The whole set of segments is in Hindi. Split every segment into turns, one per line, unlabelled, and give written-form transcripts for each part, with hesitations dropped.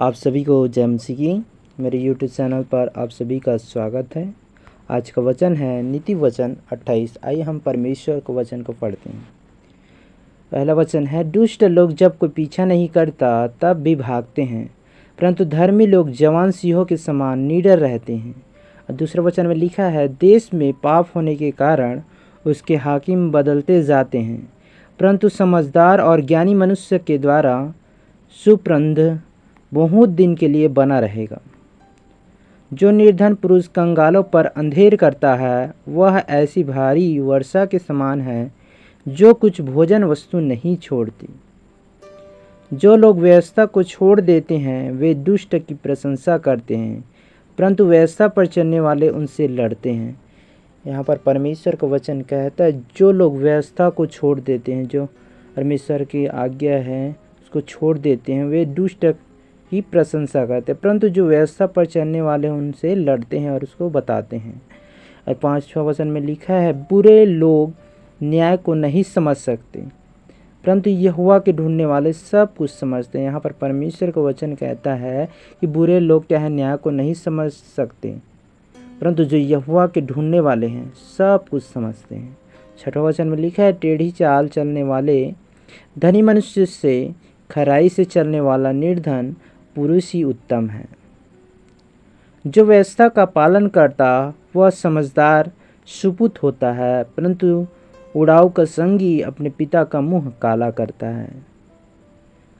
आप सभी को जय मसीह की। मेरे यूट्यूब चैनल पर आप सभी का स्वागत है। आज का वचन है नीति वचन 28। आइए हम परमेश्वर के वचन को पढ़ते हैं। पहला वचन है, दुष्ट लोग जब कोई पीछा नहीं करता तब भी भागते हैं, परंतु धर्मी लोग जवान सिंहों के समान निडर रहते हैं। और दूसरे वचन में लिखा है, देश में पाप होने के कारण उसके हाकिम बदलते जाते हैं, परंतु समझदार और ज्ञानी मनुष्य के द्वारा सुप्रबंध बहुत दिन के लिए बना रहेगा। जो निर्धन पुरुष कंगालों पर अंधेर करता है, वह ऐसी भारी वर्षा के समान है जो कुछ भोजन वस्तु नहीं छोड़ती। जो लोग व्यवस्था को छोड़ देते हैं वे दुष्ट की प्रशंसा करते हैं, परंतु व्यवस्था पर चलने वाले उनसे लड़ते हैं। यहाँ पर परमेश्वर का वचन कहता है, जो लोग व्यवस्था को छोड़ देते हैं, जो परमेश्वर की आज्ञा है उसको छोड़ देते हैं, वे दुष्ट की प्रशंसा करते हैं, परंतु जो व्यवस्था पर चलने वाले उनसे लड़ते हैं और उसको बताते हैं। और 5वां वचन में लिखा है, बुरे लोग न्याय को नहीं समझ सकते, परंतु यहोवा के ढूंढने वाले सब कुछ समझते हैं। यहाँ पर परमेश्वर का वचन कहता है कि बुरे लोग क्या है, न्याय को नहीं समझ सकते, परंतु जो यहोवा के ढूंढने वाले हैं सब कुछ समझते हैं। 6वां वचन में लिखा है, टेढ़ी चाल चलने वाले धनी मनुष्य से खराई से चलने वाला निर्धन पुरुष ही उत्तम है। जो व्यवस्था का पालन करता वह समझदार सुपुत होता है, परंतु उड़ाऊ का संगी अपने पिता का मुंह काला करता है।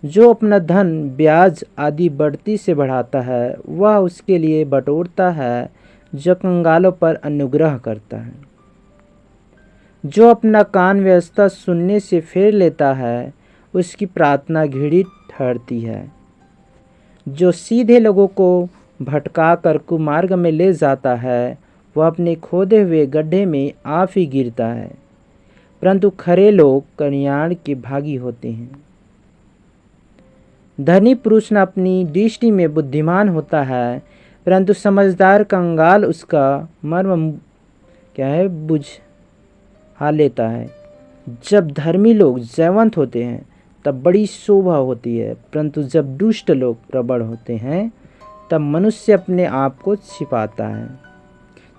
जो अपना धन ब्याज आदि बढ़ती से बढ़ाता है वह उसके लिए बटोरता है, जो कंगालों पर अनुग्रह करता है। जो अपना कान व्यवस्था सुनने से फेर लेता है उसकी प्रार्थना घृणित ठहरती है। जो सीधे लोगों को भटका कर कुमार्ग में ले जाता है वह अपने खोदे हुए गड्ढे में आप ही गिरता है, परंतु खरे लोग कल्याण के भागी होते हैं। धनी पुरुष न अपनी दृष्टि में बुद्धिमान होता है, परंतु समझदार कंगाल उसका मर्म बुझा लेता है। जब धर्मी लोग जयवंत होते हैं तब बड़ी शोभा होती है, परंतु जब दुष्ट लोग प्रबल होते हैं तब मनुष्य अपने आप को छिपाता है।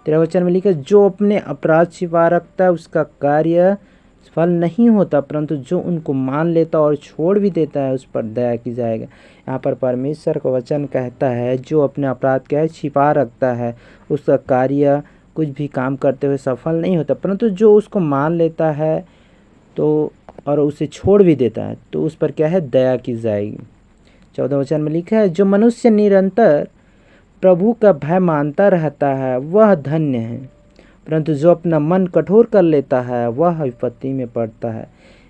13 वचन में लिखा, जो अपने अपराध छिपा रखता है उसका कार्य फल नहीं होता, परंतु जो उनको मान लेता और छोड़ भी देता है उस पर दया की जाएगा। यहाँ पर परमेश्वर का वचन कहता है, जो अपने अपराध क्या है छिपा रखता है उसका कार्य कुछ भी काम करते हुए सफल नहीं होता, परंतु जो उसको मान लेता है तो और उसे छोड़ भी देता है तो उस पर क्या है, दया की जाएगी। 14 वचन में लिखा है, जो मनुष्य निरंतर प्रभु का भय मानता रहता है वह धन्य है, परंतु जो अपना मन कठोर कर लेता है वह विपत्ति में पड़ता है।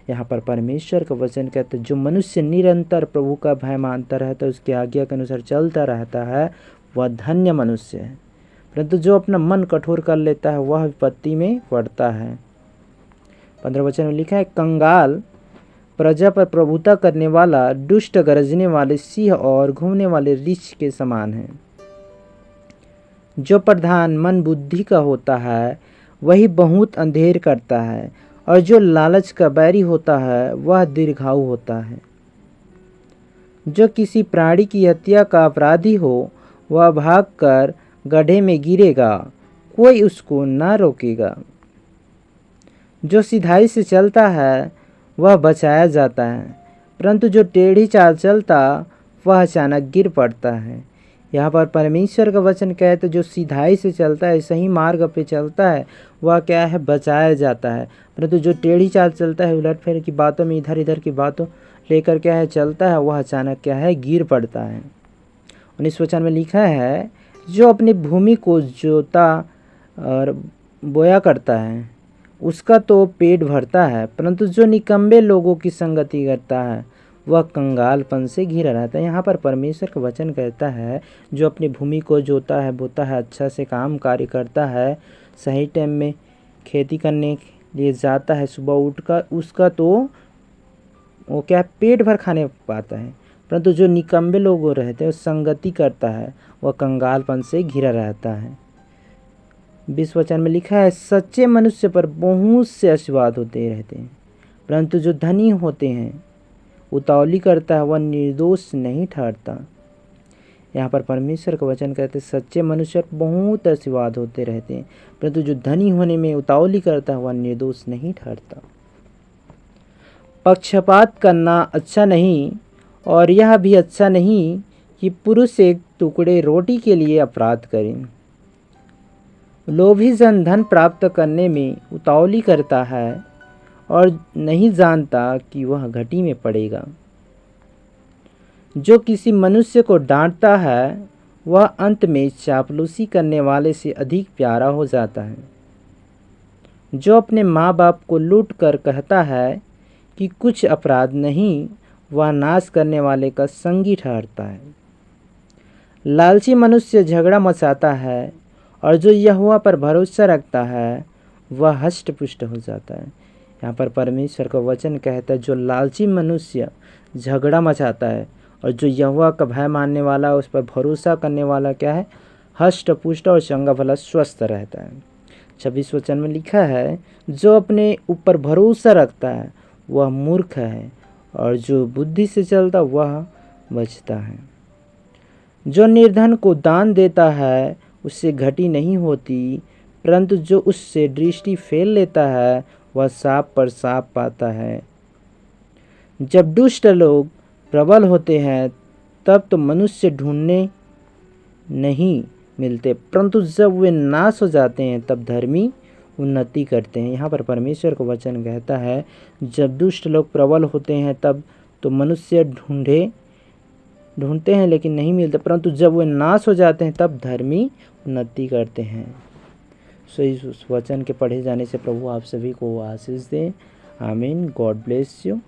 यहाँ पर परमेश्वर का वचन कहता है, जो मनुष्य निरंतर प्रभु का भय मानता रहता है, उसकी आज्ञा के अनुसार चलता रहता है, वह धन्य मनुष्य है, परंतु जो अपना मन कठोर कर लेता है वह विपत्ति में पड़ता है। 15 वचन में लिखा है, कंगाल प्रजा पर प्रभुता करने वाला दुष्ट गरजने वाले सिंह और घूमने वाले रीछ के समान है। जो प्रधान मन बुद्धि का होता है वही बहुत अंधेर करता है, और जो लालच का बैरी होता है वह दीर्घायु होता है। जो किसी प्राणी की हत्या का अपराधी हो वह भागकर गड्ढे में गिरेगा, कोई उसको न रोकेगा। जो सिधाई से चलता है वह बचाया जाता है, परंतु जो टेढ़ी चाल चलता वह अचानक गिर पड़ता है। यहाँ पर परमेश्वर का वचन कहते, जो सिधाई से चलता है, सही मार्ग पे चलता है, वह क्या है, बचाया जाता है, परंतु जो टेढ़ी चाल चलता है, उलट फेर की बातों में इधर इधर की बातों लेकर क्या है चलता है, वह अचानक क्या है, गिर पड़ता है। 19 वचन में लिखा है, जो अपनी भूमि को जोता और बोया करता है उसका तो पेट भरता है, परंतु जो निकम्बे लोगों की संगति करता है वह कंगालपन से घिरा रहता है। यहाँ पर परमेश्वर का वचन कहता है, जो अपनी भूमि को जोता है, बोता है, अच्छा से काम कार्य करता है, सही टाइम में खेती करने के लिए जाता है सुबह उठकर, उसका तो वो क्या पेट भर खाने पाता है, परंतु जो निकम्बे लोग रहते हैं संगति करता है वह कंगालपन से घिरा रहता है। 20 वचन में लिखा है, सच्चे मनुष्य पर बहुत से आशीर्वाद होते रहते हैं, परंतु जो धनी होते हैं उतावली करता है वह निर्दोष नहीं ठहरता। यहाँ पर परमेश्वर का वचन कहते हैं सच्चे मनुष्य बहुत आशीर्वाद होते रहते हैं, परंतु जो धनी होने में उतावली करता है वह निर्दोष नहीं ठहरता। पक्षपात करना अच्छा नहीं, और यह भी अच्छा नहीं कि पुरुष एक टुकड़े रोटी के लिए अपराध करें। लोभी जन धन प्राप्त करने में उतावली करता है और नहीं जानता कि वह घटी में पड़ेगा। जो किसी मनुष्य को डांटता है वह अंत में चापलूसी करने वाले से अधिक प्यारा हो जाता है। जो अपने माँ बाप को लूट कर कहता है कि कुछ अपराध नहीं, वह नाश करने वाले का संगी ठहरता है। लालची मनुष्य झगड़ा मचाता है, और जो यहोवा पर भरोसा रखता है वह हष्ट पुष्ट हो जाता है। यहाँ पर परमेश्वर का वचन कहता है जो लालची मनुष्य झगड़ा मचाता है, और जो यहोवा का भय मानने वाला, उस पर भरोसा करने वाला क्या है, हष्ट पुष्ट और चंगा भला स्वस्थ रहता है। 26 वचन में लिखा है जो अपने ऊपर भरोसा रखता है वह मूर्ख है, और जो बुद्धि से चलता वह बचता है। जो निर्धन को दान देता है उससे घटी नहीं होती, परंतु जो उससे दृष्टि फेर लेता है वह साप पर साप पाता है। जब दुष्ट लोग प्रबल होते हैं तब तो मनुष्य ढूंढने नहीं मिलते, परंतु जब वे नाश हो जाते हैं तब धर्मी उन्नति करते हैं। यहाँ पर परमेश्वर का वचन कहता है जब दुष्ट लोग प्रबल होते हैं तब तो मनुष्य ढूंढते हैं लेकिन नहीं मिलते, परंतु जब वे नाश हो जाते हैं तब धर्मी उन्नति करते हैं। सो इस वचन के पढ़े जाने से प्रभु आप सभी को आशीष दें। आमीन। God bless you.